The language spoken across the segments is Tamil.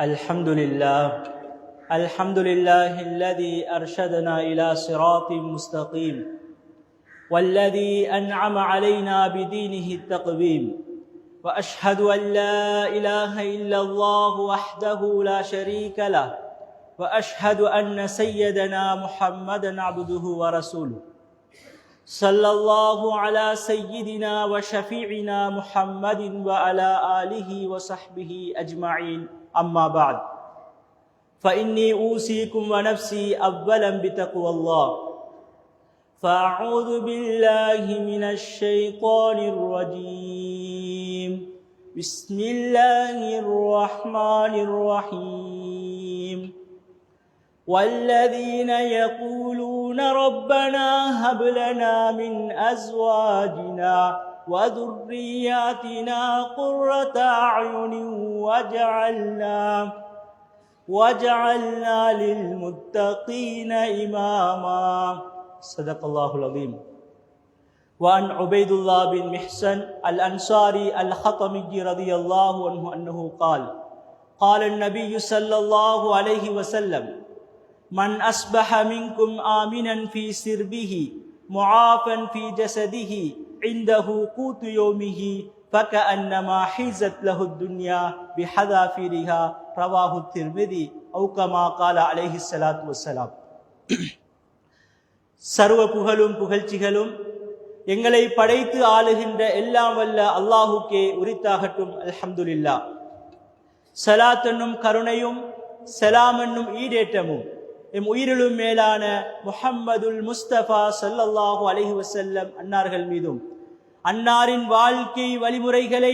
الحمد لله الذي أرشدنا إلى صراط مستقيم والذي أنعم علينا بدينه التقويم وأشهد أن لا إله إلا الله وحده لا شريك له وأشهد أن سيدنا محمدا عبده ورسوله صلى الله على سيدنا وشفيعنا محمد وعلى آله وصحبه أجمعين أما بعد فإني أوصيكم ونفسي أولا بتقوى الله فأعوذ بالله من الشيطان الرجيم بسم الله الرحمن الرحيم والذين يقولون ربنا هب لنا من أزواجنا وذرياتنا قرة أعين وجعلنا للمتقين إماما صدق الله العظيم. وعن عبيد الله بن محسن الأنصاري الخطمي رضي الله عنه أنه قال النبي صلى الله عليه وسلم من أصبح منكم آمنا في سربه معافا في جسده عنده قوت يومه فكأنما حيزت له الدنيا بحذافيرها رواه الترمذي أو كما قال عليه الصلاة والسلام. சர்வ புகழும் புகழ்ச்சிகளும் எங்களை படைத்து ஆளுகின்ற எல்லாம் வல்ல அல்லாஹுக்கே உரித்தாகட்டும். அல்ஹம்துலில்லாஹ். ஸலாத் என்னும் கருணையும் ஸலாம் என்னும் ஈடேற்றமும் எம் உயிரிலும் மேலான முஹம்மதுல் முஸ்தபா ஸல்லல்லாஹு அலைஹி வஸல்லம் அன்னார்கள் மீதும் அன்னாரின் வாழ்க்கை வழிமுறைகளை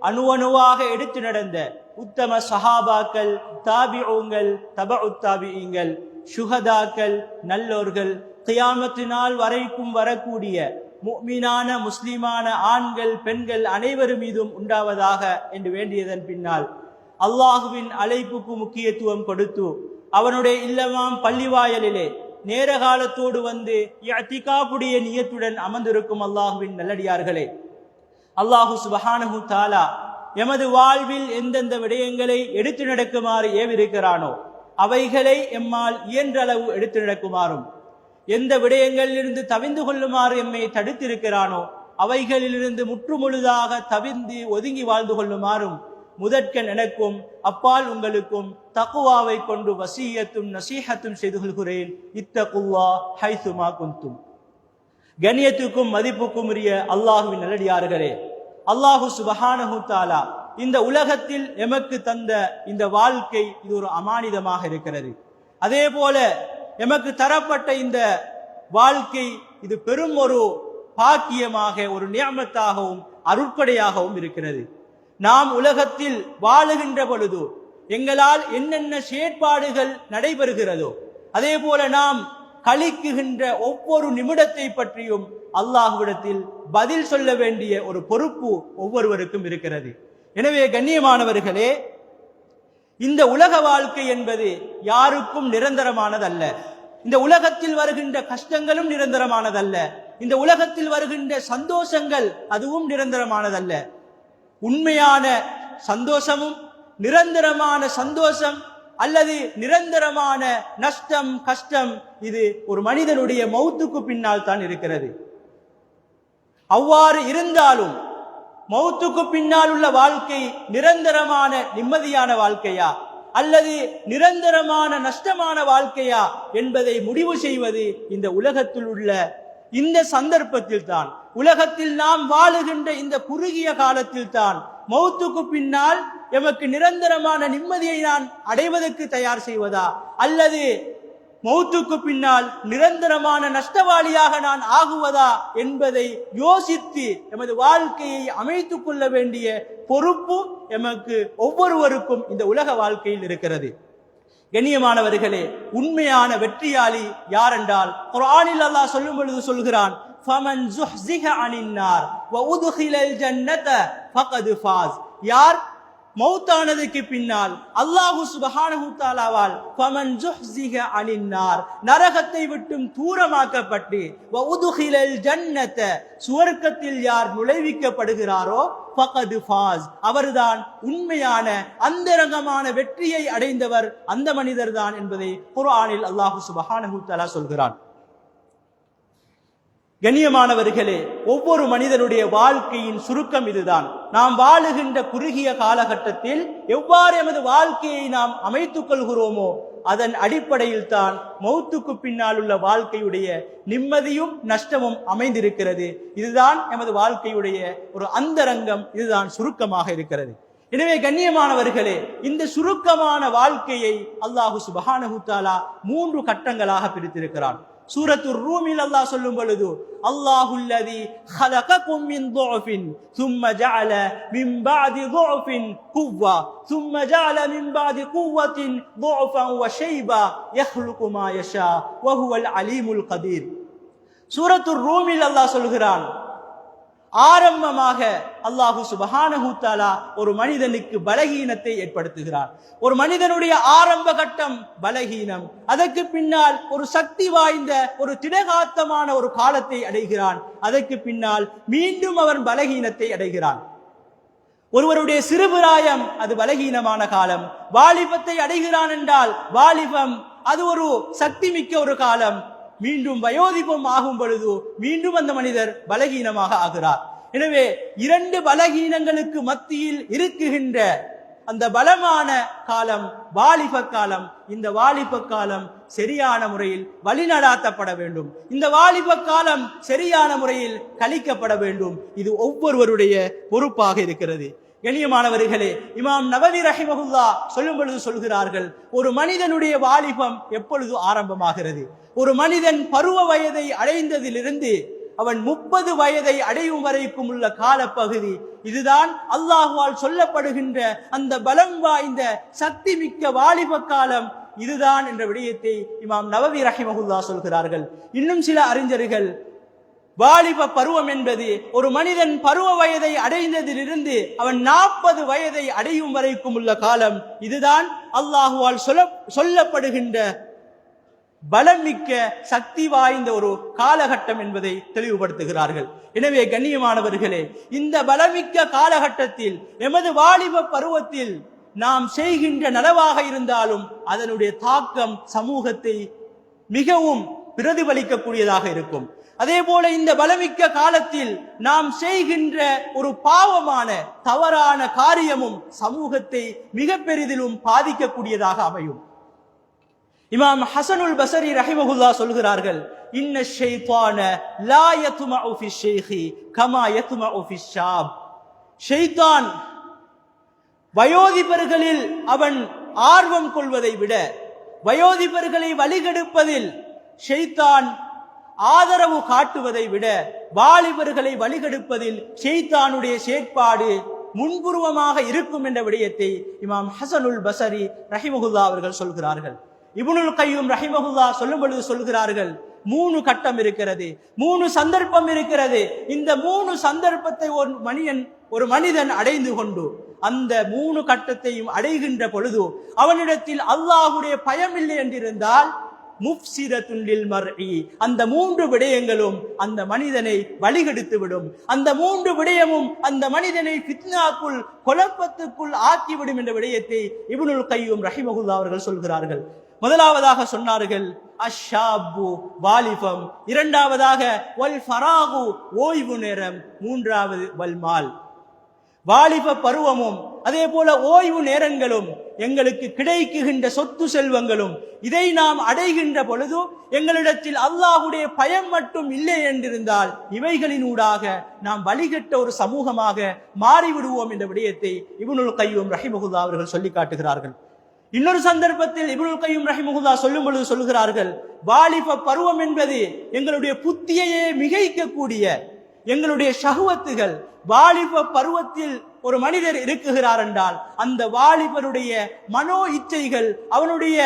அணுவணுவாக எடுத்து நடந்த உத்தம சஹாபாக்கள், தாபிஊங்கள், தபஉத் தாபிஈங்கள், சுஹதாக்கள், நல்லோர்கள், கியாமத்தினால் வரைக்கும் வரக்கூடிய முஃமினான முஸ்லிமான ஆண்கள் பெண்கள் அனைவரும் மீதும் உண்டாவதாக என்று வேண்டியதன் பின்னால் அல்லாஹுவின் அழைப்புக்கு முக்கியத்துவம் கொடுத்து அவனுடைய இல்லமாம் பள்ளிவாயலிலே நேர காலத்தோடு வந்து இஅ்திகாஃபுடைய நியத்துடன் அமர்ந்திருக்கும் அல்லாஹுவின் நல்லடியார்களே, அல்லாஹு சுப்ஹானஹு தஆலா எமது வாழ்வில் எந்தெந்த விடயங்களை எடுத்து நடக்குமாறு ஏவிருக்கிறானோ அவைகளை எம்மால் இயன்றளவு எடுத்து நடக்குமாறும், எந்த விடயங்களிலிருந்து தவிந்து கொள்ளுமாறு எம்மை தடுத்திருக்கிறானோ அவைகளிலிருந்து முற்றுமுழுதாக தவிர்ந்து ஒதுங்கி வாழ்ந்து கொள்ளுமாறும் முதற்கண் எனக்கும் அப்பால் உங்களுக்கும் தக்வாவை கொண்டு வசியத்தும் நசீஹத்தும் செய்து கொள்கிறேன். இத்தகுல்லாஹ் ஹைசுமா குந்தும். கண்ணியத்துக்கும் மதிப்புக்கும் உரிய அல்லாஹுவின் நல்லடியார்களே, அல்லாஹு சுப்ஹானஹு தஆலா இந்த உலகத்தில் எமக்கு தந்த இந்த வாழ்க்கை இது ஒரு அமானிதமாக இருக்கிறது. அதே போல எமக்கு தரப்பட்ட இந்த வாழ்க்கை இது பெரும் ஒரு பாக்கியமாக, ஒரு நியமத்தாகவும் அருட்படையாகவும் இருக்கிறது. நாம் உலகத்தில் வாழுகின்ற பொழுது எங்களால் என்னென்ன செயற்பாடுகள் நடைபெறுகிறதோ அதே போல நாம் கழிக்குகின்ற ஒவ்வொரு நிமிடத்தை பற்றியும் அல்லாஹ்விடத்தில் பதில் சொல்ல வேண்டிய ஒரு பொறுப்பு ஒவ்வொருவருக்கும் இருக்கிறது. எனவே கண்ணியமானவர்களே, இந்த உலக வாழ்க்கை என்பது யாருக்கும் நிரந்தரமானதல்ல. இந்த உலகத்தில் வருகின்ற கஷ்டங்களும் நிரந்தரமானதல்ல. இந்த உலகத்தில் வருகின்ற சந்தோஷங்கள் அதுவும் நிரந்தரமானதல்ல. உண்மையான சந்தோஷமும் நிரந்தரமான சந்தோஷம் அல்லது நிரந்தரமான நஷ்டம் கஷ்டம் இது ஒரு மனிதனுடைய மௌத்துக்கு பின்னால் தான் இருக்கிறது. அவ்வாறு இருந்தாலும் மௌத்துக்கு பின்னால் உள்ள வாழ்க்கை நிரந்தரமான நிம்மதியான வாழ்க்கையா அல்லது நிரந்தரமான நஷ்டமான வாழ்க்கையா என்பதை முடிவு செய்வது இந்த உலகத்தில் உள்ள இந்த சந்தர்ப்பத்தில் தான், உலகத்தில் நாம் வாழுகின்ற இந்த குறுகிய காலத்தில் தான் மௌத்துக்கு பின்னால் எமக்கு நிரந்தரமான நிம்மதியை நான் அடைவதற்கு தயார் செய்வதா அல்லது மௌத்துக்கு பின்னால் நிரந்தரமான நஷ்டவாளியாக நான் ஆகுவதா என்பதை யோசித்து எமது வாழ்க்கையை அமைத்துக் கொள்ள வேண்டிய பொறுப்பு எமக்கு ஒவ்வொருவருக்கும் இந்த உலக வாழ்க்கையில் இருக்கிறது. கண்ணியமானவர்களே, உண்மையான வெற்றியாளி யார் என்றால் குர்ஆனில் அல்லாஹ் சொல்லும் பொழுது சொல்கிறான், ஃபமன் ஸுஹ்ஸிஹ அனின் நார் வ உத்கிலல் ஜன்னத ஃபகத் ஃபாஸ். யார் மௌத்தானதுக்கு பின்னால் அல்லாஹு சுப்ஹானஹு தஆலாவால் ஃபமன் ஜுஹ்ஸிஹ அனின்னார் நரகத்தை விட்டும் தூரமாக்கப்பட்டு வ உதுகிலல் ஜன்னத சுவர்க்கத்தில் யார் நுழைவிக்கப்படுகிறாரோ ஃபகத் ஃபாஸ் அவர்தான் உண்மையான அந்தரங்கமான வெற்றியை அடைந்தவர், அந்த மனிதர்தான் என்பதை குர்ஆனில் அல்லாஹு சுப்ஹானஹு தஆலா சொல்கிறான். கண்ணியமானவர்களே, ஒவ்வொரு மனிதனுடைய வாழ்க்கையின் சுருக்கம் இதுதான். நாம் வாழுகின்ற குறுகிய காலகட்டத்தில் எவ்வாறு எமது வாழ்க்கையை நாம் அமைத்துக் கொள்கிறோமோ அதன் அடிப்படையில் தான் மௌத்துக்கு பின்னால் உள்ள வாழ்க்கையுடைய நிம்மதியும் நஷ்டமும் அமைந்திருக்கிறது. இதுதான் எமது வாழ்க்கையுடைய ஒரு அந்தரங்கம், இதுதான் சுருக்கமாக இருக்கிறது. எனவே கண்ணியமானவர்களே, இந்த சுருக்கமான வாழ்க்கையை அல்லாஹு சுப்ஹானஹு தஆலா 3 கட்டங்களாக பிரித்திருக்கிறான். சூரத்துர் ரூமில் அல்லாஹ் சொல்லும் பொழுது அல்லாஹுல்லதி خلقكم من ضعف ثم جعل من بعد ضعف قوة ثم جعل من بعد قوة ضعفا وشيبا يخلق ما يشاء وهو العليم القدير. சூரத்துர் ரூமில் அல்லாஹ் சொல்கிறான், ஆரம்பமாக அல்லாஹு சுப்ஹானஹு தஆலா ஒரு மனிதனுக்கு பலகீனத்தை ஏற்படுத்துகிறார். ஒரு மனிதனுடைய ஆரம்ப கட்டம் பலகீனம், அதற்கு பின்னால் ஒரு சக்தி வாய்ந்த ஒரு திடகாத்தமான ஒரு காலத்தை அடைகிறான். அதற்கு பின்னால் மீண்டும் அவன் பலகீனத்தை அடைகிறான். ஒருவருடைய சிறுபிராயம் அது பலகீனமான காலம். வாலிபத்தை அடைகிறான் என்றால் வாலிபம் அது ஒரு சக்தி மிக்க ஒரு காலம். மீண்டும் வயோதிபம் ஆகும் பொழுது மீண்டும் அந்த மனிதர் பலகீனமாக ஆகிறார். எனவே 2 பலகீனங்களுக்கு மத்தியில் இருக்குகின்ற அந்த பலமான காலம் வாலிப காலம். இந்த வாலிப காலம் சரியான முறையில் வழிநடாத்தப்பட வேண்டும். இந்த வாலிப காலம் சரியான முறையில் கழிக்கப்பட வேண்டும். இது ஒவ்வொருவருடைய பொறுப்பாக இருக்கிறது. கண்ணியமானவர்களே, இமாம் நவவி ரஹிமஹுல்லா சொல்லும் பொழுது சொல்கிறார்கள், ஒரு மனிதனுடைய வாலிபம் எப்பொழுது ஆரம்பமாகிறது? ஒரு மனிதன் பருவ வயதை அடைந்ததிலிருந்து அவன் 30 வயதை அடையும் வரைக்கும் உள்ள காலப்பகுதி, இதுதான் அல்லாஹ்வால் சொல்லப்படுகின்ற அந்த பலம் வாய்ந்த சக்தி மிக்க வாலிப காலம் இதுதான் என்ற விடயத்தை இமாம் நவவி ரஹிமஹுல்லா சொல்கிறார்கள். இன்னும் சில அறிஞர்கள் வாலிப பருவம் என்பது ஒரு மனிதன் பருவ வயதை அடைந்ததிலிருந்து அவன் 40 வயதை அடையும் வரைக்கும் உள்ள காலம், இதுதான் அல்லாஹுவால் சொல்லப்படுகின்ற பலம் மிக்க சக்தி வாய்ந்த ஒரு காலகட்டம் என்பதை தெளிவுபடுத்துகிறார்கள். எனவே கண்ணியமானவர்களே, இந்த பலமிக்க காலகட்டத்தில் எமது வாலிப பருவத்தில் நாம் செய்கின்ற நலவாக இருந்தாலும் அதனுடைய தாக்கம் சமூகத்தை மிகவும் பிரதிபலிக்கக்கூடியதாக இருக்கும். அதே போல இந்த பலமிக்க காலத்தில் நாம் செய்கின்ற ஒரு பாவமான தவறான காரியமும் சமூகத்தை மிக பெரிதிலும் பாதிக்கக்கூடியதாக அமையும். இமாம் ஹசனுல் பஸரி ரஹிமஹுல்லா சொல்கிறார்கள், இன்ன ஷைத்தான லா யத்மஉ ஃபி ஷைഖி கமா யத்மஉ ஃபி ஷாப். ஷைத்தான் வயோதிபர்களில் அவன் ஆர்வம் கொள்வதை விட, வயோதிபர்களை வழிகெடுப்பதில் ஷைத்தான் ஆதரவு காட்டுவதை விட, வாலிபர்களை வழிகெடுப்பதில் ஷைத்தானுடைய செயற்பாடு முன்புருவமாக இருக்கும் என்ற விடயத்தை இமாம் ஹசனுல் பஸரி ரஹிமஹுல்லா அவர்கள் சொல்கிறார்கள். இப்னுல் கய்யூம் ரஹிமஹுல்லா சொல்லும் பொழுது சொல்கிறார்கள், 3 கட்டம் இருக்கிறது, 3 சந்தர்ப்பம் இருக்கிறது. இந்த 3 சந்தர்ப்பத்தை ஒரு மனிதன் அடைந்து கொண்டு அந்த 3 கட்டத்தையும் அடைகின்ற பொழுது அவனிடத்தில் அல்லாஹ்வுடைய பயம் இல்லை என்றிருந்தால் முஃப்ஸிரத்துன் லில் மர்இ, அந்த 3 விடயங்களும் அந்த மனிதனை வழிகெடுத்து விடும். அந்த 3 விடயமும் அந்த மனிதனை ஃபித்னாக்குள் குழப்பத்துக்குள் ஆக்கிவிடும் என்ற விடயத்தை இப்னுல் கய்யூம் ரஹிமஹுல்லா அவர்கள் சொல்கிறார்கள். முதலாவதாக சொன்னார்கள் அஷ்ஷாபு வாலிபம், இரண்டாவதாக வல் ஃபராகு ஓய்வு நேரம், மூன்றாவது வல் மால் வாலிப பருவமும் அதே போல ஓய்வு நேரங்களும் எங்களுக்கு கிடைக்குகின்ற சொத்து செல்வங்களும் இதை நாம் அடைகின்ற பொழுது எங்களிடத்தில் அல்லாஹ்வுடைய பயம் மட்டும் இல்லை என்றிருந்தால் இவைகளினூடாக நாம் வழிகட்ட ஒரு சமூகமாக மாறிவிடுவோம் என்ற விடயத்தை இப்னுல் கய்யூம் ரஹிமஹுல்லா அவர்கள் சொல்லி காட்டுகிறார்கள். இன்னொரு சந்தர்ப்பத்தில் இப்னுல் கய்யூம் ரஹிமஹுல்லா சொல்லும் பொழுது சொல்கிறார்கள், வாலிப பருவம் என்பது எங்களுடைய புத்தியையே மிகைக்கக்கூடிய எங்களுடைய ஷஹ்வத்துகள். வாலிப பருவத்தில் ஒரு மனிதர் இருக்குகிறார் என்றால் அந்த வாலிபருடைய மனோ இச்சைகள், அவனுடைய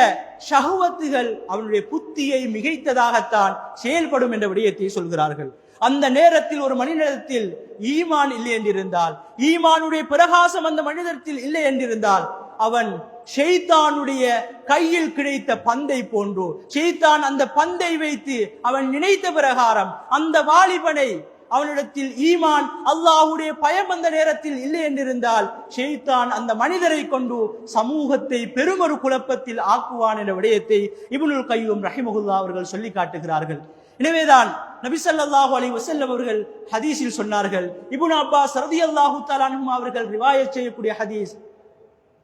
ஷஹ்வத்துகள் அவனுடைய புத்தியை மிகைத்ததாகத்தான் செயல்படும் என்ற விடயத்தை சொல்கிறார்கள். அந்த நேரத்தில் ஒரு மனிதனிடத்தில் ஈமான் இல்லை என்றிருந்தால், ஈமானுடைய பிரகாசம் அந்த மனிதத்தில் இல்லை என்றிருந்தால், அவன் ஷைத்தானுடைய கையில் கிடைத்த பந்தை போன்று, ஷைத்தான் அந்த பந்தை வைத்து அவன் நினைத்த பிரகாரம் அந்த வாலிபனை, அவனிடத்தில் ஈமான் அல்லாஹ்வுடைய பயம் அந்த நேரத்தில் இல்லை என்றிருந்தால், ஷைத்தான் அந்த மனிதரை கொண்டு சமூகத்தை பெருமொரு குழப்பத்தில் ஆக்குவான் என்ற விடயத்தை இப்னுல் கய்யூம் ரஹிமஹுல்லாஹ் அவர்கள் சொல்லி காட்டுகிறார்கள். எனவேதான் நபி ஸல்லல்லாஹு அலைஹி வஸல்லம் அவர்கள் ஹதீஸில் சொன்னார்கள். இப்னு அப்பாஸ் ரலியல்லாஹு தஆலா அன்ஹு அவர்கள் ரிவாயத் செய்யக்கூடிய ஹதீஸ்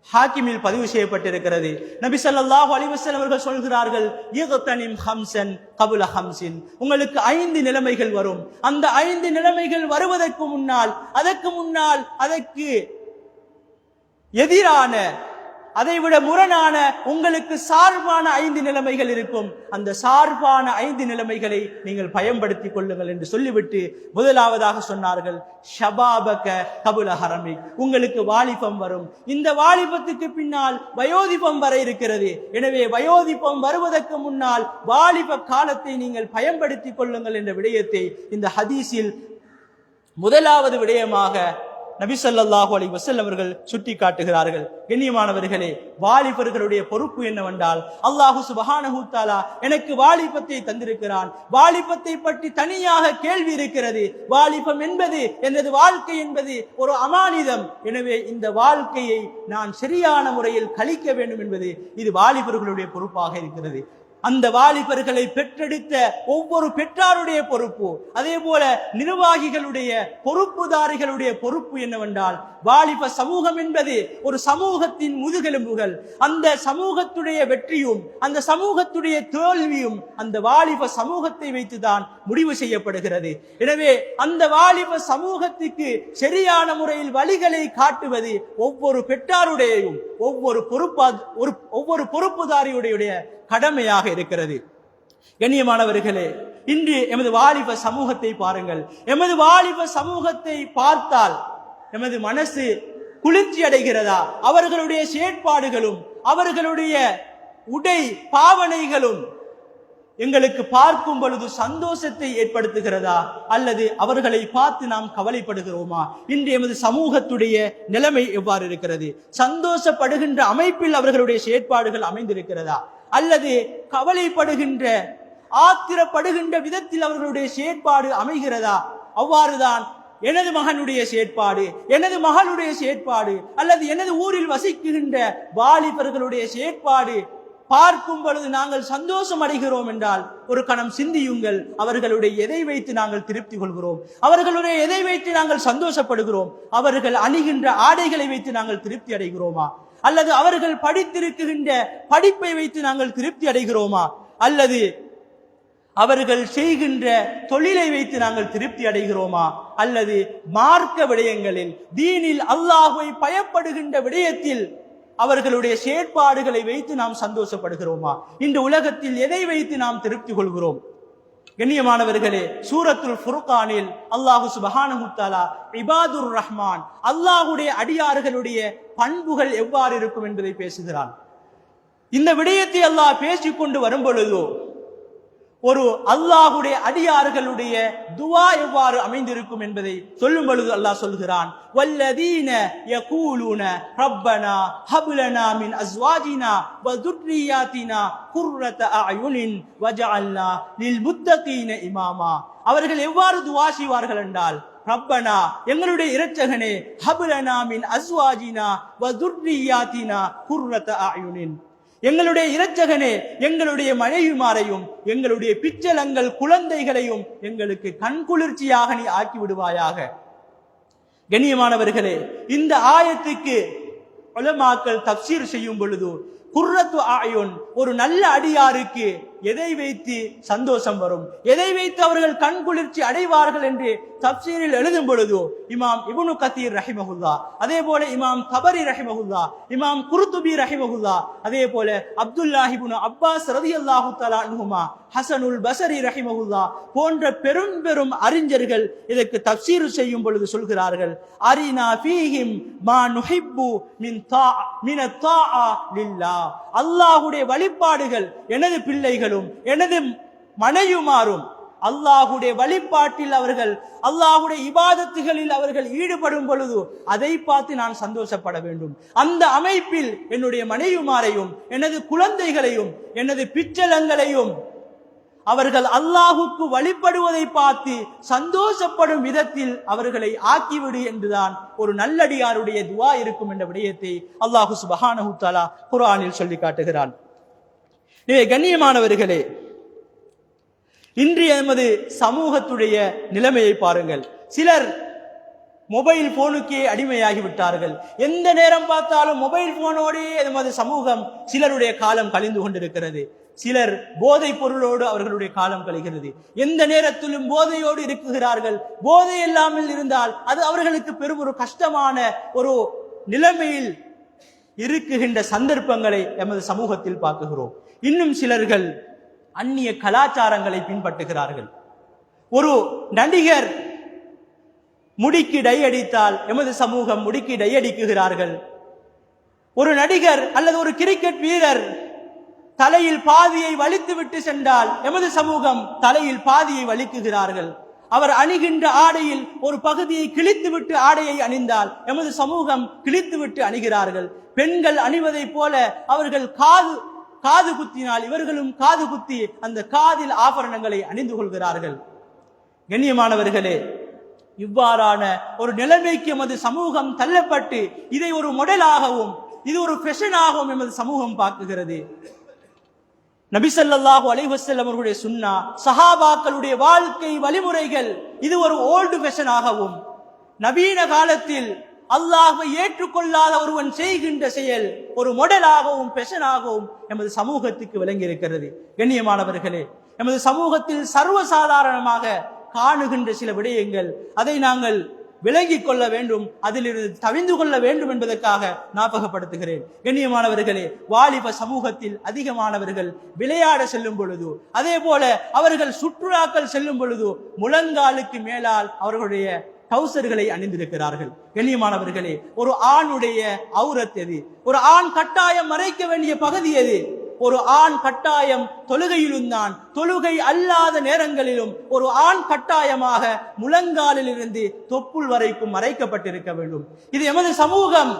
ஹாக்கிமில் பதிவு செய்யப்பட்டிருக்கிறது. நபி ஸல்லல்லாஹு அலைஹி வஸல்லம் அவர்கள் சொல்கிறார்கள், இக்தனிம் ஹம்சன் கபுல ஹம்சின், உங்களுக்கு 5 நிலைமைகள் வரும். அந்த 5 நிலைமைகள் வருவதற்கு முன்னால், அதற்கு எதிரான, அதைவிட முரணான, உங்களுக்கு சார்பான 5 நிலைமைகள் இருக்கும். அந்த சார்பான 5 நிலைமைகளை நீங்கள் பயன்படுத்திக் கொள்ளுங்கள் என்று சொல்லிவிட்டு முதலாவதாக சொன்னார்கள், ஷபாபக கபுல ஹரமி, உங்களுக்கு வாலிபம் வரும். இந்த வாலிபத்துக்கு பின்னால் வயோதிபம் வர இருக்கிறது. எனவே வயோதிபம் வருவதற்கு முன்னால் வாலிப காலத்தை நீங்கள் பயன்படுத்திக் கொள்ளுங்கள் என்ற விடயத்தை இந்த ஹதீஸில் முதலாவது விடயமாக நபி ஸல்லல்லாஹு அலைஹி வஸல்லம் அவர்கள் சுட்டி காட்டுகிறார்கள். கண்ணியமானவர்களே, வாலிபர்களுடைய பொறுப்பு என்னவென்றால், அல்லாஹு சுப்ஹானஹு தஆலா எனக்கு வாலிபத்தை தந்திருக்கிறான். வாலிபத்தை பற்றி தனியாக கேள்வி இருக்கிறது. வாலிபம் என்பது, எனது வாழ்க்கை என்பது ஒரு அமானிதம். எனவே இந்த வாழ்க்கையை நான் சரியான முறையில் கழிக்க வேண்டும் என்பது இது வாலிபர்களுடைய பொறுப்பாக இருக்கிறது. அந்த வாலிபர்களை பெற்றெடுத்த ஒவ்வொரு பெற்றாருடைய பொறுப்பு, அதே போல நிர்வாகிகளுடைய பொறுப்புதாரிகளுடைய பொறுப்பு என்னவென்றால், வாலிப சமூகம் என்பது ஒரு சமூகத்தின் முதுகெலும்புகள். அந்த சமூகத்துடைய வெற்றியும் அந்த சமூகத்துடைய தோல்வியும் அந்த வாலிப சமூகத்தை வைத்துதான் முடிவு செய்யப்படுகிறது. எனவே அந்த வாலிப சமூகத்துக்கு சரியான முறையில் வழிகளை காட்டுவது ஒவ்வொரு பெற்றாருடையும் ஒவ்வொரு பொறுப்புதாரியுடைய கடமையாக இருக்கிறது. கண்ணியமானவர்களே, இன்று எமது வாலிப சமூகத்தை பாருங்கள். எமது வாலிப சமூகத்தை பார்த்தால் எமது மனசு குளிர்ச்சி அடைகிறதா? அவர்களுடைய செயற்பாடுகளும் அவர்களுடைய உடை பாவனைகளும் எங்களுக்கு பார்க்கும் பொழுது சந்தோஷத்தை ஏற்படுத்துகிறதா, அல்லது அவர்களை பார்த்து நாம் கவலைப்படுகிறோமா? இன்று எமது சமூகத்துடைய நிலைமை எவ்வாறு இருக்கிறது? சந்தோஷப்படுகின்ற அமைப்பில் அவர்களுடைய செயற்பாடுகள் அமைந்திருக்கிறதா, அல்லது கவலைப்படுகின்ற ஆத்திரப்படுகின்ற விதத்தில் அவர்களுடைய செயற்பாடு அமைகிறதா? அவ்வாறுதான் எனது மகனுடைய செயற்பாடு, எனது மகளுடைய செயற்பாடு, அல்லது எனது ஊரில் வசிக்கின்ற வாலிபர்களுடைய செயற்பாடு பார்க்கும் பொழுது நாங்கள் சந்தோஷம் அடைகிறோம் என்றால் ஒரு கணம் சிந்தியுங்கள். அவர்களுடைய எதை வைத்து நாங்கள் திருப்தி கொள்கிறோம்? அவர்களுடைய எதை வைத்து நாங்கள் சந்தோஷப்படுகிறோம்? அவர்கள் அணிகின்ற ஆடைகளை வைத்து நாங்கள் திருப்தி அடைகிறோமா, அல்லது அவர்கள் படித்திருக்கின்ற படிப்பை வைத்து நாங்கள் திருப்தி அடைகிறோமா, அல்லது அவர்கள் செய்கின்ற தொழிலை வைத்து நாங்கள் திருப்தி அடைகிறோமா, அல்லது மார்க்க விடயங்களில் தீனில் அல்லாஹ்வை பயப்படுகின்ற விடயத்தில் அவர்களுடைய செயற்பாடுகளை வைத்து நாம் சந்தோஷப்படுகிறோமா? இந்த உலகத்தில் எதை வைத்து நாம் திருப்தி கொள்கிறோம்? கண்ணியமானவர்களே, சூரத்துல் ஃபுர்கானில் அல்லாஹு சுப்ஹானஹு தஆலா இபாதுர் ரஹ்மான், அல்லாஹ்வுடைய அடியார்களுடைய பண்புகள் எவ்வாறு இருக்கும் என்பதை பேசுகிறான். இந்த விடயத்தை அல்லாஹ் பேசிக்கொண்டு வரும் பொழுது ஒரு அல்லாஹ்வுடைய அடியார்களுடைய துஆ எவ்வாறு அமைந்திருக்கும் என்பதை சொல்லும் பொழுது அல்லாஹ் சொல்கிறான், வல்லதீன யகூலுன ரப்பனா ஹப் லனா மின் அஸ்வாஜினா வ துர்ரியாத்தினா குர்ரத அயுனின் வஜஅல்னா லில் முத்தகீன இமாமா. அவர்கள் எவ்வாறு துஆ செய்வார்கள் என்றால், ரப்பனா எங்களுடைய இரட்சகனே, ஹப் லனா மின் அஸ்வாஜினா வ துர்ரியாத்தினா குர்ரத அயுனின், எங்களுடைய இரட்சகனே, எங்களுடைய மனைவிமாரையும் எங்களுடைய பிச்சலங்கள் குழந்தைகளையும் எங்களுக்கு கண்குளிர்ச்சியாக நீ ஆக்கி விடுவாயாக. கண்ணியமானவர்களே, இந்த ஆயத்துக்கு உலமாக்கள் தஃப்சீர் செய்யும் பொழுது குர்ரத்து ஆயுன், ஒரு நல்ல அடியாருக்கு எதை வைத்து சந்தோஷம் வரும், எதை வைத்து அவர்கள் கண்குளிர்ச்சி அடைவார்கள் என்று தஃப்சீரில் எழுதும் பொழுது இமாம் இப்னு கதீர் ரஹிமஹுல்லா, அதே போல இமாம் தபரி ரஹிமஹுல்லா, இமாம் குர்துபி ரஹிமஹுல்லா, அதே போல அப்துல்லாஹ் இப்னு அப்பாஸ் ரலியல்லாஹு தஆலா அன்ஹுமா, ஹஸனுல் பஸரி ரஹிமஹுல்லா போன்ற பெரும் பெரும் அறிஞர்கள் இதற்கு தஃப்சீர் செய்யும் பொழுது சொல்கிறார்கள், அரினா ஃபீஹிம் மா நுஹிப்பு மின் அத்தாஅ லில்லாஹ், அல்லாஹ்வுடைய வழிபாடுகள் எனது பிள்ளைகளும் எனது மனைவிமாரும் அல்லாஹுடைய வழிபாட்டில் அவர்கள், அல்லாஹுடைய இபாதத்துகளில் அவர்கள் ஈடுபடும் பொழுது அதை பார்த்து நான் சந்தோஷப்பட வேண்டும். அந்த அமைப்பில் என்னுடைய மனைவிமாரையும் எனது குழந்தைகளையும் எனது பிச்சலங்களையும் அவர்கள் அல்லாஹுக்கு வழிபடுவதை பார்த்து சந்தோஷப்படும் விதத்தில் அவர்களை ஆக்கிவிடு என்றுதான் ஒரு நல்லடியாருடைய துவா இருக்கும் என்ற விடயத்தை அல்லாஹு சுப்ஹானஹு தஆலா குர்ஆனில் சொல்லி காட்டுகிறான். கண்ணியமானவர்களே, இன்று எமது சமூகத்துடைய நிலைமையை பாருங்கள். சிலர் மொபைல் போனுக்கே அடிமையாகி விட்டார்கள். எந்த நேரம் பார்த்தாலும் மொபைல் போனோடே எமது சமூகம் சிலருடைய காலம் கழிந்து கொண்டிருக்கிறது. சிலர் போதை பொருளோடு அவர்களுடைய காலம் கழிகிறது. எந்த நேரத்திலும் போதையோடு இருக்குகிறார்கள். போதை இல்லாமல் இருந்தால் அது அவர்களுக்கு பெரும் ஒரு கஷ்டமான ஒரு நிலைமையில் இருக்குகின்ற சந்தர்ப்பங்களை எமது சமூகத்தில் பார்க்குகிறோம். இன்னும் சிலர்கள் அந்நிய கலாச்சாரங்களை பின்பற்றுகிறார்கள். ஒரு நடிகர் முடிக்கு டை அடித்தால் எமது சமூகம் முடிக்கு டை அடிக்குகிறார்கள். ஒரு நடிகர் அல்லது ஒரு கிரிக்கெட் வீரர் தலையில் பாதியை வலித்து விட்டு சென்றால் எமது சமூகம் தலையில் பாதியை வலிக்குகிறார்கள். அவர் அணிகின்ற ஆடையில் ஒரு பகுதியை கிழித்து விட்டு ஆடையை அணிந்தால் எமது சமூகம் கிழித்து விட்டு அணிகிறார்கள். பெண்கள் அணிவதை போல அவர்கள் காது குத்தினால் இவர்களும் காது குத்தி அந்த காதில் ஆபரணங்களை அணிந்து கொள்கிறார்கள். கண்ணியமானவர்களே, இவ்வாறான ஒரு நிலைமைக்கு எமது சமூகம் தள்ளப்பட்டு இதை ஒரு மாடலாகவும் இது ஒரு ஃபேஷனாகவும் எமது சமூகம் பார்க்குகிறது. நபி ஸல்லல்லாஹு அலைஹி வஸல்லம் அவர்களுடைய சுன்னா, சஹாபாக்களுடைய வாழ்க்கை வழிமுறைகள் இது ஒரு ஓல்டு ஃபேஷனாகவும், நவீன காலத்தில் அல்லாஹ்வை ஏற்றுக்கொள்ளாத ஒருவன் செய்கின்ற செயல் ஒரு மாடலாகவும் ஃபேஷனாகவும் எமது சமூகத்துக்கு விளங்கி இருக்கிறது. கண்ணியமானவர்களே, எமது சமூகத்தில் சர்வசாதாரணமாக காணுகின்ற சில விடயங்கள், அதை நாங்கள் விளங்கிக் கொள்ள வேண்டும், அதிலிருந்து தவிந்து கொள்ள வேண்டும் என்பதற்காக ஞாபகப்படுத்துகிறேன். கண்ணியமானவர்களே, வாலிப சமூகத்தில் அதிகமானவர்கள் விளையாட செல்லும் பொழுது, அதே போல அவர்கள் சுற்றுலாக்கள் செல்லும் பொழுது முழங்காலுக்கு மேலால் அவர்களுடைய டவுசர்களை அணிந்திருக்கிறார்கள். கண்ணியமானவர்களே, ஒரு ஆணுடைய ஔரத் எது? ஒரு ஆண் கட்டாயம் மறைக்க வேண்டிய பகுதி எது? ஒரு ஆண் கட்டாயம் தொழுகையிலும் தான், தொழுகை அல்லாத நேரங்களிலும் ஒரு ஆண் கட்டாயமாக முழங்காலில் இருந்து தொப்புள் வரைக்கும் மறைக்கப்பட்டிருக்க வேண்டும். இது எமது சமூகம்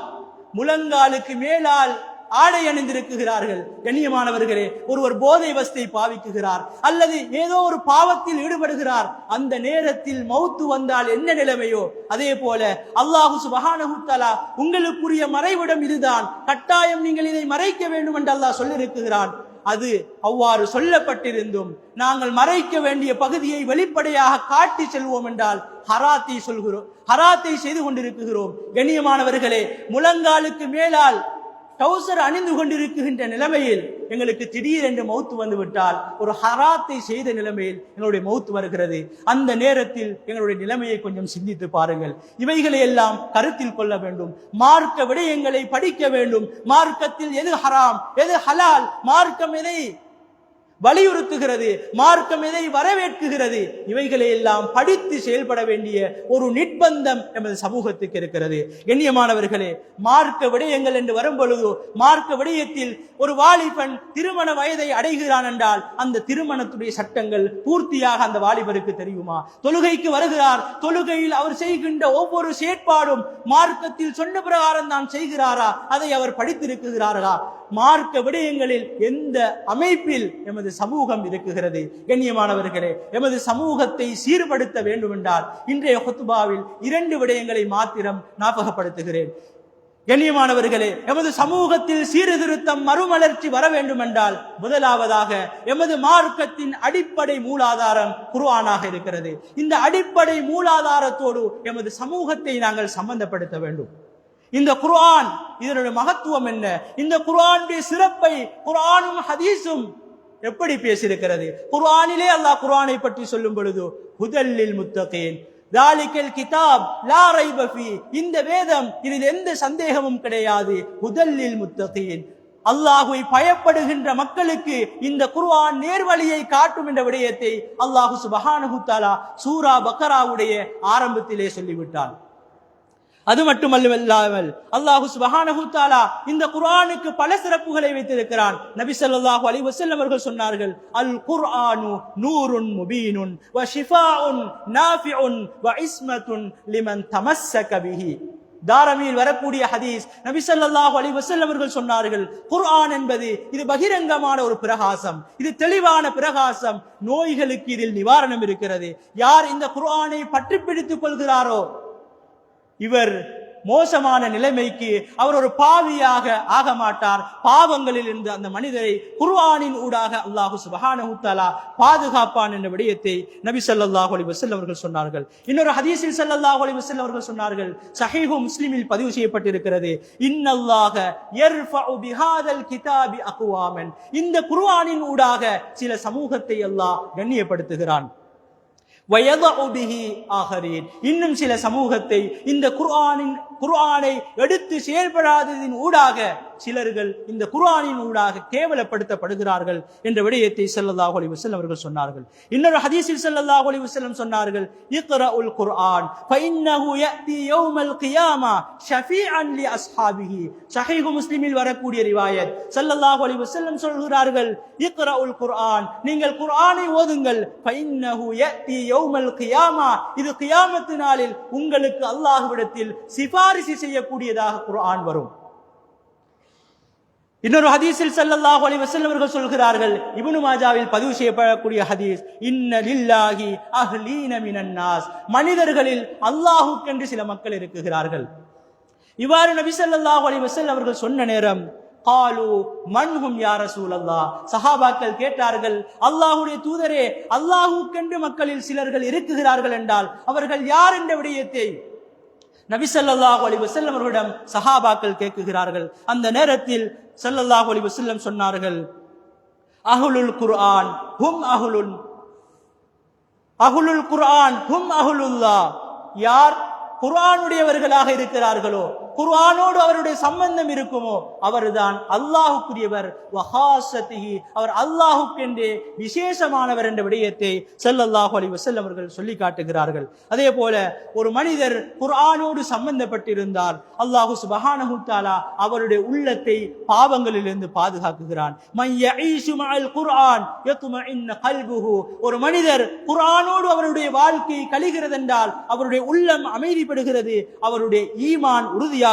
முழங்காலுக்கு மேலால் ஆடை அணிந்திருக்கிறார்கள். கண்ணியமானவர்களே, ஒருவர் போதை வஸ்தை பாவிக்குகிறார் அல்லது ஏதோ ஒரு பாவத்தில் ஈடுபடுகிறார். அந்த நேரத்தில் மௌத்து வந்தால் என்ன நிலைமையோ அதே போல அல்லாஹு சுப்ஹானஹு தஆலா உங்களுக்குரிய மறைவிடம் இதுதான், கட்டாயம் நீங்கள் இதை மறைக்க வேண்டும் என்று அல்லாஹ் சொல்லியிருக்கிறான். அது அவ்வாறு சொல்லப்பட்டிருந்தும் நாங்கள் மறைக்க வேண்டிய பகுதியை வெளிப்படையாக காட்டி செல்வோம் என்றால் ஹராத்தை சொல்கிறோம், ஹராத்தை செய்து கொண்டிருக்கிறோம். கண்ணியமானவர்களே, முழங்காலுக்கு மேலால் டவுசர் அணிந்து கொண்டிருக்கின்ற நிலைமையில் எங்களுக்கு திடீரென்று மௌத்து வந்து விட்டால் ஒரு ஹராத்தை செய்த நிலைமையில் எங்களுடைய மௌத்து வருகிறது. அந்த நேரத்தில் எங்களுடைய நிலைமையை கொஞ்சம் சிந்தித்து பாருங்கள். இவைகளை எல்லாம் கருத்தில் கொள்ள வேண்டும். மார்க்க விடயங்களை படிக்க வேண்டும். மார்க்கத்தில் எது ஹராம், எது ஹலால், மார்க்கம் எதை வலியுறுத்துகிறது, மார்க்கம் எதை வரவேற்குகிறது, இவைகளை எல்லாம் படித்து செயல்பட வேண்டிய ஒரு நிர்பந்தம் எமது சமூகத்துக்கு இருக்கிறது. கண்ணியமானவர்களே, மார்க்க விடயங்கள் என்று வரும் பொழுது மார்க்க விடயத்தில் ஒரு வாலிபன் திருமண வயதை அடைகிறான் என்றால் அந்த திருமணத்துடைய சட்டங்கள் பூர்த்தியாக அந்த வாலிபருக்கு தெரியுமா? தொழுகைக்கு வருகிறார், தொழுகையில் அவர் செய்கின்ற ஒவ்வொரு செயற்பாடும் மார்க்கத்தில் சொன்ன பிரகாரம் தான் செய்கிறாரா? அதை அவர் படித்திருக்கிறாரா? மார்க்க விடயங்களில் எந்த அமைப்பில் எமது சமூகம் இருக்குகிறது? கண்ணியமானவர்களே, எமது சமூகத்தை சீர்படுத்த வேண்டும் என்றால் இன்றைய குத்பாவில் 2 விடயங்களை மாத்திரம் ஞாபகப்படுத்துகிறேன். கண்ணியமானவர்களே, எமது சமூகத்தில் சீர்திருத்தம் மறுமலர்ச்சி வர வேண்டும் என்றால் முதலாவதாக எமது மார்க்கத்தின் அடிப்படை மூலாதாரம் குர்ஆனாக இருக்கிறது. இந்த அடிப்படை மூலாதாரத்தோடு எமது சமூகத்தை நாங்கள் சம்பந்தப்படுத்த வேண்டும். இந்த குர்ஆன், இதனுடைய மகத்துவம் என்ன, இந்த குர்ஆனுடைய சிறப்பை குர்ஆனும் ஹதீஸும் எப்படி பேசியிருக்கிறது? குர்ஆனிலே அல்லாஹ் குர்ஆனை பற்றி சொல்லும் பொழுது ஹுதல்லில் முத்தகீன் தாலிகல் கிதாப் லா ரைப ஃபீ, இந்த வேதம் இதில் எந்த சந்தேகமும் கிடையாது, ஹுதல்லில் முத்தகீன், அல்லாஹ்வை பயப்படுகின்ற மக்களுக்கு இந்த குர்ஆன் நேர்வழியை காட்டும் என்ற விடயத்தை அல்லாஹ் சுப்ஹானஹு தஆலா சூரா பக்ராவுடைய ஆரம்பத்திலே சொல்லிவிட்டார். அது மட்டுமல்லாமல் அல்லாஹு சுப்ஹானஹு தஆலா இந்த குர்ஆனுக்கு பல சிறப்புகளை வைத்திருக்கிறான். நபி ஸல்லல்லாஹு அலைஹி வஸல்லம் அவர்கள் சொன்னார்கள், அல் குர்ஆனு நூருன் முபீனுன் வ ஷிஃபாஉன் நாஃபிஉன் வ இஸ்மத்துன் லிமன் தமஸ்ஸக பிஹி. தாரமியில் வரக்கூடிய ஹதீஸ், நபி ஸல்லல்லாஹு அலைஹி வஸல்லம் அவர்கள் சொன்னார்கள், குர்ஆன் என்பது இது பகிரங்கமான ஒரு பிரகாசம், இது தெளிவான பிரகாசம், நோய்களுக்கு இதில் நிவாரணம் இருக்கிறது. யார் இந்த குர்ஆனை பற்றி பிடித்துக் கொள்கிறாரோ இவர் மோசமான நிலைமைக்கு அவர் ஒரு பாவியாக ஆக மாட்டார். பாவங்களில் இருந்து அந்த மனிதரை குர்ஆனின் ஊடாக அல்லாஹு சுப்ஹானஹு தஆலா பாதுகாப்பான் என்ற விடயத்தை நபி ஸல்லல்லாஹு அலைஹி வஸல்லம் அவர்கள் சொன்னார்கள். இன்னொரு ஹதீஸில் ஸல்லல்லாஹு அலைஹி வஸல்லம் அவர்கள் சொன்னார்கள், ஸஹீஹு முஸ்லிமில் பதிவு செய்யப்பட்டிருக்கிறது, இன்னல்லாஹ யர்ஃபஉ பிஹாதல் கிதாபி அக்வாமன். இந்த குர்ஆனின் ஊடாக சில சமூகத்தை அல்லாஹ் கண்ணியப்படுத்துகிறான். இன்னும் சில சமூகத்தை இந்த குர்ஆனை எடுத்து செயல்படாததின் ஊடாக சிலர்கள் இந்த குர்ஆனின் ஊடாக கேவலப்படுத்தப்படுகிறார்கள் என்ற விடயத்தை ஸல்லல்லாஹு அலைஹி வஸல்லம் அவர்கள் சொன்னார்கள். இன்னொரு ஹதீஸில் ஸல்லல்லாஹு அலைஹி வஸல்லம் சொன்னார்கள், இக்ரஉல் குர்ஆன் ஃபஇன்னஹு யஅதி யௌமல் கியாமா ஷஃபீஅன் லி அஸ்ஹாபிஹி. ஸஹீஹ் முஸ்லிமில் வரக்கூடிய ரிவாயத், ஸல்லல்லாஹு அலைஹி வஸல்லம் சொல்கிறார்கள், இக்ரஉல் குர்ஆன், நீங்கள் குர்ஆனை ஓதுங்கள், ஃபஇன்னஹு யஅதி யௌமல் கியாமா, இது கியாமத் நாளில் உங்களுக்கு அல்லாஹ்விடத்தில் சிபாரிசு செய்யக்கூடியதாக குர்ஆன் வரும். இன்னொரு ஹதீஸில் ஸல்லல்லாஹு அலைஹி வஸல்லம் அவர்கள் சொல்கிறார்கள், இப்னு மாஜாவில் பதிவு செய்யப்படக்கூடிய ஹதீஸ், இன்ன லில்லாஹி அஹ்லீன மினன் நாஸ், மனிதர்களில் அல்லாஹ்வுக்கென்று சில மக்கள் இருக்கிறார்கள். இவ்வாறு நபி ஸல்லல்லாஹு அலைஹி வஸல்லம் அவர்கள் சொன்ன நேரம், காலு மன்ஹும் யா ரசூலல்லாஹ், சஹாபாக்கள் கேட்டார்கள், அல்லாஹ்வுடைய தூதரே, அல்லாஹ்வுக்கென்று மக்களில் சிலர்கள் இருக்கிறார்கள் என்றால் அவர்கள் யார் என்ற விடயத்தை நபி ஸல்லல்லாஹு அலைஹி வஸல்லம் அவர்களிடம் சஹாபாக்கள் கேட்கிறார்கள். அந்த நேரத்தில் ஸல்லல்லாஹு அலைஹி வஸல்லம் சொன்னார்கள், அஹ்லுல் குர்ஆன் ஹும் அஹ்லுல் குர்ஆன் ஹும் அஹ்லுல்லாஹ். யார் குர்ஆனுடையவர்களாக இருக்கிறார்களோ, குர்ஆனோடு அவருடைய சம்பந்தம் இருக்குமோ, அவர்தான் அல்லாஹ்வுக்குரியவர். வஹாஸதிஹி, அவர் அல்லாஹ்வுக்கென்றே விசேஷமானவர் என்ற விடயத்தை ஸல்லல்லாஹு அலைஹி வஸல்லம் அவர்கள் சொல்லி காட்டுகிறார்கள். அதே போல ஒரு மனிதர் குர்ஆனோடு சம்பந்தப்பட்டிருந்தால் அல்லாஹ் சுப்ஹானஹு தஆலா அவருடைய உள்ளத்தை பாவங்களிலிருந்து பாதுகாக்குகிறான். மன் யஈஷு மஅல் குர்ஆன் யத்மஇன் கல்புஹு. ஒரு மனிதர் குர்ஆனோடு அவருடைய வாழ்க்கை கழிகிறது என்றால் அவருடைய உள்ளம் அமைதிப்படுகிறது, அவருடைய ஈமான் உறுதியாகிறது.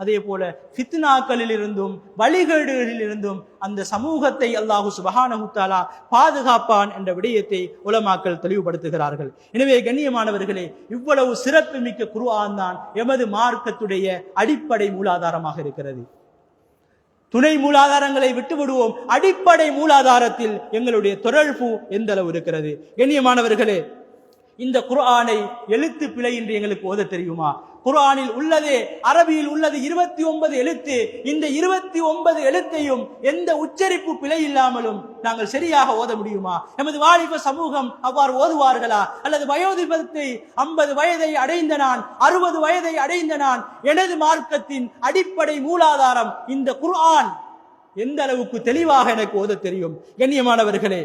அதே போல ஃபித்னாக்களில் இருந்தும் வழிகேடுகளில் இருந்தும் அந்த சமூகத்தை அல்லாஹ் சுப்ஹானஹு தஆலா பாதுகாப்பான் என்ற விடயத்தை உலமாக்கள் தெளிவுபடுத்துகிறார்கள். எனவே கண்ணியமானவர்களே, இவ்வளவு சிறப்பு மிக்க குர்ஆன் தான் எமது மார்க்கத்துடைய அடிப்படை மூலாதாரமாக இருக்கிறது. துணை மூலாதாரங்களை விட்டுவிடுவோம், அடிப்படை மூலாதாரத்தில் எங்களுடைய தொடர்பு எந்த அளவு இருக்கிறது. கண்ணியமானவர்களே, இந்த குர்ஆனை எழுத்து பிழையின்றி எங்களுக்கு ஓத தெரியுமா? குர்ஆனில் உள்ளதே, அரபியில் உள்ளது 29 எழுத்து. இந்த 29 எழுத்தையும் எந்த உச்சரிப்பு பிழை இல்லாமலும் நாங்கள் சரியாக ஓத முடியுமா? எமது வாலிப சமூகம் அவ்வாறு ஓதுவார்களா? அல்லது வயோதிபத்தை 50 வயதை அடைந்த நான், 60 வயதை அடைந்த நான், எனது மார்க்கத்தின் அடிப்படை மூலாதாரம் இந்த குர்ஆன் எந்த அளவுக்கு தெளிவாக எனக்கு ஓத தெரியும்? கண்ணியமானவர்களே,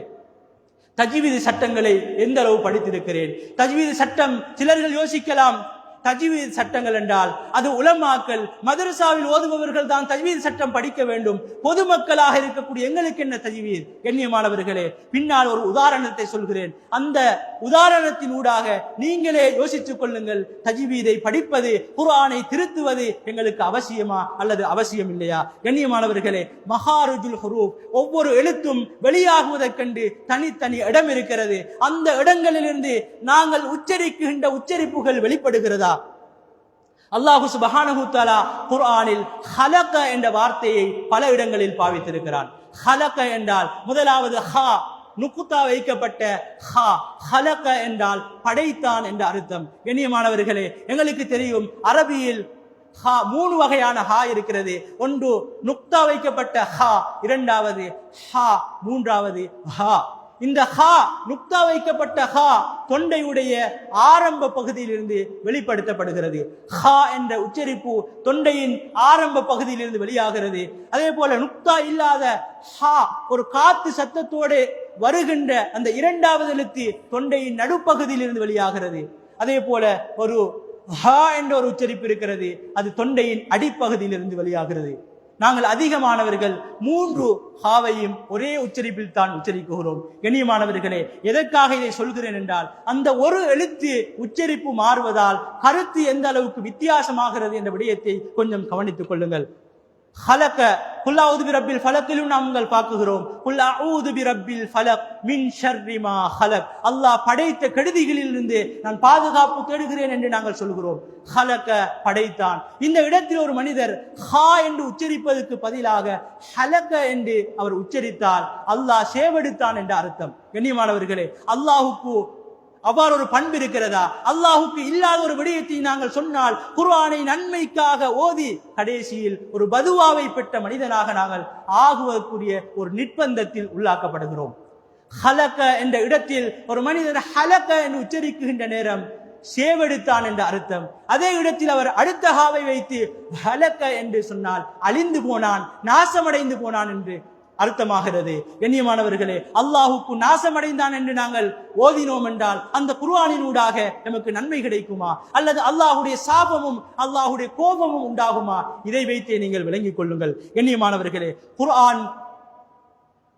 தஜ்வீது சட்டங்களை எந்த அளவு படித்திருக்கிறேன்? தஜ்வீது சட்டம், சிலர்கள் யோசிக்கலாம், தஜ்வீத் சட்டங்கள் என்றால் அது உலமாக்கள் மதரசாவில் ஓதுபவர்கள் தான் தஜ்வீத் சட்டம் படிக்க வேண்டும், பொதுமக்களாக இருக்கக்கூடிய எங்களுக்கு என்ன தஜ்வீத்? கண்ணியமானவர்களே, பின்னால் ஒரு உதாரணத்தை சொல்கிறேன். அந்த உதாரணத்தின் ஊடாக நீங்களே யோசித்துக் கொள்ளுங்கள், தஜ்வீதை படிப்பது, குர்ஆனை திருத்துவது எங்களுக்கு அவசியமா அல்லது அவசியம் இல்லையா? கண்ணியமானவர்களே, மஹாரிஜுல் ஹுரூஃப், ஒவ்வொரு எழுத்தும் வெளியாகுவதைக் கண்டு தனித்தனி இடம் இருக்கிறது. அந்த இடங்களிலிருந்து நாங்கள் உச்சரிக்கின்ற உச்சரிப்புகள் வெளிப்படுகிறதா? அல்லாஹ் சுப்ஹானஹு தஆலா குர்ஆனில் ஹலக என்ற வார்த்தையை பல இடங்களில் பாவித்திருக்கிறான். ஹலக என்றால் முதலாவது ஹா, நுக்தா வைக்கப்பட்ட ஹா. ஹலக என்றால் படைத்தான் என்ற அர்த்தம். கண்ணியமானவர்களே, எங்களுக்கு தெரியும் அரபியில் ஹா 3 வகையான ஹா இருக்கிறது. ஒன்று நுக்தா வைக்கப்பட்ட ஹா, இரண்டாவது ஹா, மூன்றாவது ஹா. இந்த ஹா, நுக்தா வைக்கப்பட்ட ஹா, தொண்டையுடைய ஆரம்ப பகுதியிலிருந்து வெளிப்படுத்தப்படுகிறது. ஹா என்ற உச்சரிப்பு தொண்டையின் ஆரம்ப பகுதியிலிருந்து வெளியாகிறது. அதே போல நுக்தா இல்லாத ஹா, ஒரு காத்து சத்தத்தோடு வருகின்ற அந்த இரண்டாவது எழுத்து தொண்டையின் நடுப்பகுதியிலிருந்து வெளியாகிறது. அதே போல ஒரு ஹா என்ற ஒரு உச்சரிப்பு இருக்கிறது, அது தொண்டையின் அடிப்பகுதியில் இருந்து வெளியாகிறது. நாங்கள் அதிகமானவர்கள் 3 ஹாவையும் ஒரே உச்சரிப்பில் தான் உச்சரிக்குகிறோம். கண்ணியமானவர்களே, எதற்காக இதை சொல்கிறேன் என்றால், அந்த ஒரு எழுத்து உச்சரிப்பு மாறுவதால் கருத்து எந்த அளவுக்கு வித்தியாசமாகிறது என்ற விடயத்தை கொஞ்சம் கவனித்துக் கொள்ளுங்கள். ஹலக குல் அஊது பிரப்பில் ஃபலக்கிலும் நாங்கள் பார்க்குகிறோம். குல் அஊது பிரப்பில் ஃபலக் மின் ஷர்ரி மா ஹலக். அல்லாஹ் படைத்த கெடுதிகளில் இருந்து நான் பாதுகாப்பு தேடுகிறேன் என்று நாங்கள் சொல்கிறோம். ஹலக படைத்தான். இந்த இடத்தில் ஒரு மனிதர் ஹா என்று உச்சரிப்பதற்கு பதிலாக ஹலக என்று அவர் உச்சரித்தால் அல்லாஹ் சேவெடுத்தான் என்ற அர்த்தம். கண்ணியமானவர்களே, அல்லாஹுக்கு அவ்வாறு ஒரு பண்பு இருக்கிறதா? அல்லாஹுக்கு இல்லாத ஒரு விடயத்தை நாங்கள் சொன்னால் குர்ஆனை நன்மைக்காக ஓதி கடைசியில் ஒரு பதுவாவை பெற்ற மனிதனாக நாங்கள் ஆகுவதற்குரிய ஒரு நிர்பந்தத்தில் உள்ளாக்கப்படுகிறோம். ஹலக என்ற இடத்தில் ஒரு மனிதர் ஹலக என்று உச்சரிக்கின்ற நேரம் சேவெடுத்தான் என்ற அர்த்தம். அதே இடத்தில் அவர் அடுத்த ஹாவை வைத்து ஹலக என்று சொன்னால் அழிந்து போனான், நாசமடைந்து போனான் என்று அர்த்தமாகிறது. கண்ணியமானவர்களே, அல்லாஹுக்கு நாசமடைந்தான் என்று நாங்கள் ஓதினோம் என்றால் அந்த குர்ஆனினூடாக நமக்கு நன்மை கிடைக்குமா, அல்லது அல்லாஹுடைய சாபமும் அல்லாஹுடைய கோபமும் உண்டாகுமா? இதை வைத்தே நீங்கள் விளங்கிக் கொள்ளுங்கள். கண்ணியமானவர்களே, குர்ஆன்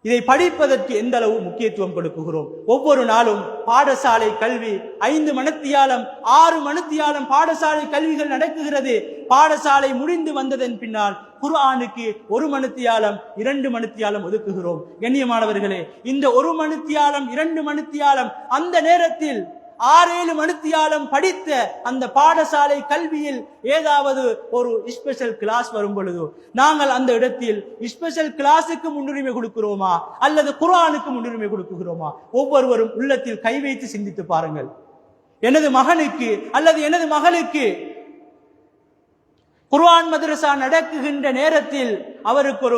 இதை படிப்பதற்கு எந்த அளவு முக்கியத்துவம் கொடுக்குகிறோம். ஒவ்வொரு நாளும் பாடசாலை கல்வி 5 மணித்தியாலம் 6 மணித்தியாலம் பாடசாலை கல்விகள் நடக்குகிறது. பாடசாலை முடிந்து வந்ததன் பின்னால் குர்ஆனுக்கு 1 மணித்தியாலம் 2 மணித்தியாலம் ஒதுக்குகிறோம். கண்ணியமானவர்களே, இந்த 1 மணித்தியாலம் 2 மணித்தியாலம் அந்த நேரத்தில் 6-7 மணித்தியாலம் படித்த அந்த பாடசாலை கல்வியில் ஏதாவது ஒரு ஸ்பெஷல் கிளாஸ் வரும் பொழுது நாங்கள் அந்த இடத்தில் ஸ்பெஷல் கிளாஸுக்கு முன்னுரிமை கொடுக்கிறோமா அல்லது குர்ஆனுக்கு முன்னுரிமை கொடுக்குகிறோமா? ஒவ்வொருவரும் உள்ளத்தில் கை வைத்து சிந்தித்து பாருங்கள். எனது மகனுக்கு அல்லது எனது மகளுக்கு குர்ஆன் மதரசா நடக்குகின்ற நேரத்தில் அவருக்கு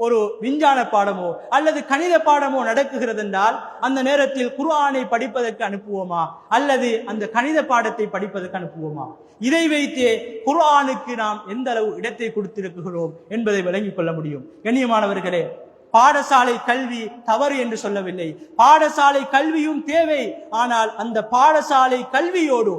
ஒரு விஞ்ஞான பாடமோ அல்லது கணித பாடமோ நடக்குகிறது என்றால் அந்த நேரத்தில் குர்ஆனை படிப்பதற்கு அனுப்புவோமா அல்லது அந்த கணித பாடத்தை படிப்பதற்கு அனுப்புவோமா? இதை வைத்தே குர்ஆனுக்கு நாம் எந்த அளவு இடத்தை கொடுத்திருக்கிறோம் என்பதை விளங்கிக் கொள்ள முடியும். கண்ணியமானவர்களே, பாடசாலை கல்வி தவறு என்று சொல்லவில்லை. பாடசாலை கல்வியும் தேவை. ஆனால் அந்த பாடசாலை கல்வியோடு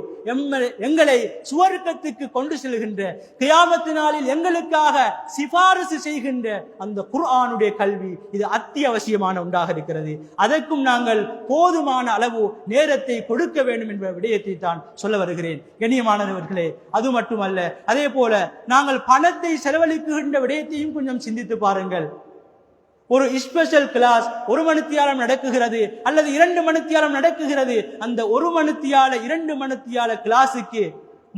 எங்களை சுவர்க்கத்துக்கு கொண்டு செல்கின்ற, கியாமத்து நாளில் எங்களுக்காக சிபாரிசு செய்கின்ற அந்த குர்ஆனுடைய கல்வி இது அத்தியாவசியமான ஒன்றாக இருக்கிறது. அதற்கும் நாங்கள் போதுமான அளவு நேரத்தை கொடுக்க வேண்டும் என்ற விடயத்தை தான் சொல்ல வருகிறேன். கண்ணியமானவர்களே, அது மட்டுமல்ல, அதே போல நாங்கள் பணத்தை செலவழிக்கின்ற விடயத்தையும் கொஞ்சம் சிந்தித்து பாருங்கள். ஒரு ஸ்பெஷல் கிளாஸ் 1 மணித்தியாலம் நடக்குகிறது அல்லது 2 மணித்தியாலம் நடக்குகிறது. அந்த 1 மணித்தியால 2 மணித்தியால கிளாஸுக்கு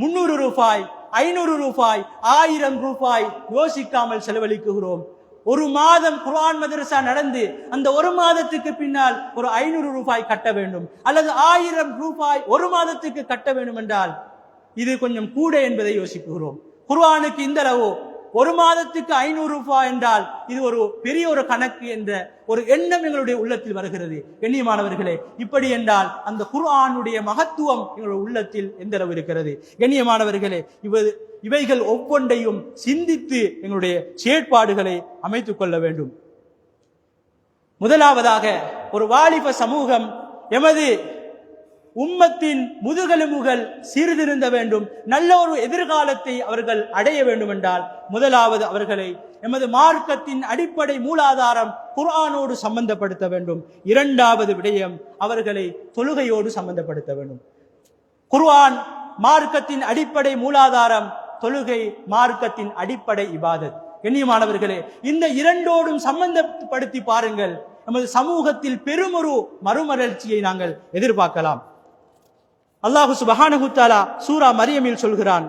300 ரூபாய், 500 ரூபாய், 1000 ரூபாய் யோசிக்காமல் செலவழிக்குகிறோம். ஒரு மாதம் குர்ஆன் மதரசா நடந்து அந்த 1 மாதத்துக்கு பின்னால் ஒரு 500 ரூபாய் கட்ட வேண்டும் அல்லது 1000 ரூபாய் 1 மாதத்துக்கு கட்ட வேண்டும் என்றால் இது கொஞ்சம் கூட என்பதை யோசிக்கிறோம். குர்ஆனுக்கு இந்த அளவு 1 மாதத்துக்கு 500 ரூபாய் என்றால் இது ஒரு பெரிய ஒரு கணக்கு என்ற ஒரு எண்ணம் எங்களுடைய உள்ளத்தில் வருகிறது. கண்ணியமானவர்களே, இப்படி என்றால் அந்த குர்ஆனுடைய மகத்துவம் எங்களுடைய உள்ளத்தில் எந்த அளவு இருக்கிறது? கண்ணியமானவர்களே, இவைகள் ஒவ்வொன்றையும் சிந்தித்து எங்களுடைய செயற்பாடுகளை அமைத்துக் கொள்ள வேண்டும். முதலாவதாக ஒரு வாலிப சமூகம் எமது உம்மத்தின் முதுகெலும்புகள் சீர்திருந்த வேண்டும், நல்ல ஒரு எதிர்காலத்தை அவர்கள் அடைய வேண்டும் என்றால் முதலாவது அவர்களை எமது மார்க்கத்தின் அடிப்படை மூலாதாரம் குர்ஆனோடு சம்பந்தப்படுத்த வேண்டும். இரண்டாவது விடயம் அவர்களை தொழுகையோடு சம்பந்தப்படுத்த வேண்டும். குர்ஆன் மார்க்கத்தின் அடிப்படை மூலாதாரம், தொழுகை மார்க்கத்தின் அடிப்படை இபாதத். கண்ணியமானவர்களே, இந்த இரண்டோடும் சம்பந்தப்படுத்தி பாருங்கள், நமது சமூகத்தில் பெருமொரு மறுமலர்ச்சியை நாங்கள் எதிர்பார்க்கலாம். அல்லாஹு சுப்ஹானஹு தஆலா சூரா மரியமில் சொல்கிறான்,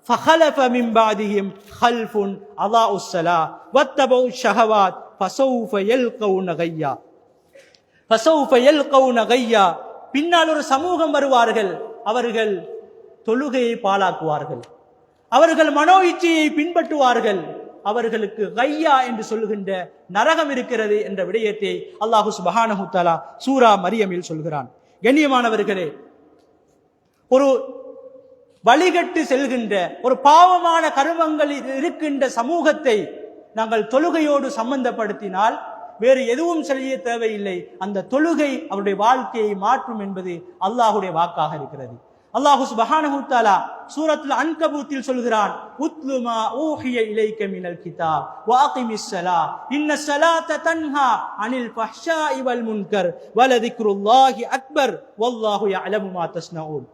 ஃபஹலஃப மின் பாதிஹிம் ஹல்ஃபுன் அதாஉஸ் ஸலா வத்தபஉ ஷஹவாத் ஃபஸௌஃப யல்கௌன கய்யா. ஃபஸௌஃப யல்கௌன கய்யா, பின்னால் ஒரு சமூகம் வருவார்கள், அவர்கள் தொழுகையை பாழாக்குவார்கள், அவர்கள் மனோ இச்சையை பின்பற்றுவார்கள், அவர்களுக்கு கையா என்று சொல்லுகின்ற நரகம் இருக்கிறது என்ற விடயத்தை அல்லாஹு சுப்ஹானஹு தஆலா சூரா மரியமில் சொல்கிறான். கண்ணியமானவர்களே, ஒரு வழிகட்டு செல்கின்ற ஒரு பாவமான கருமங்களில் இருக்கின்ற சமூகத்தை நாங்கள் தொழுகையோடு சம்பந்தப்படுத்தினால் வேறு எதுவும் செய்ய தேவையில்லை. அந்த தொழுகை அவருடைய வாழ்க்கையை மாற்றும் என்பது அல்லாஹுடைய வாக்காக இருக்கிறது. அல்லாஹு சுப்ஹானஹு தஆலா சூரத்துல் அன்கபூத்தில் சொல்கிறான், உத்லு மா ஊஹிய இலைக மினல் கிதாப் வ அகிமிஸ் ஸலா இன்னஸ் ஸலாத்த தன்ஹா அனில் ஃபஹ்ஷாஇ வல் முன்கர் வலதிக்ருல்லாஹி அக்பர் வல்லாஹு யஅலமு மா தஸ்னஊன்.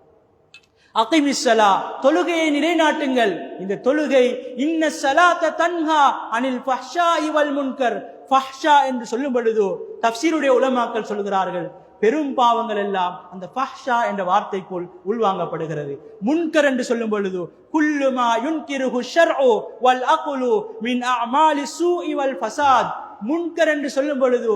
அகிமிஸ் ஸலா, தொழுகையை நிலைநாட்டுங்கள். இந்த தொழுகை இன்னஸ் ஸலாத்த தன்ஹா அனில் ஃபஹ்ஷாஇ வல் முன்கர். ஃபஹ்ஷா என்று சொல்லும் பொழுது தஃப்சீருடைய உலமாக்கள் சொல்கிறார்கள், பெரும் பாவங்கள் எல்லாம் அந்த ஃபஹ்ஷா என்ற வார்த்தைக்குள் உள்வாங்கப்படுகிறது. முன்கர் என்று சொல்லும் பொழுது குல்லு மா யுன்கிருஹு ஷர்உ வல் அக்லு மின் அஅமாலி ஸூஇ வல் ஃபஸாத். முன்கர் என்று சொல்லும் பொழுது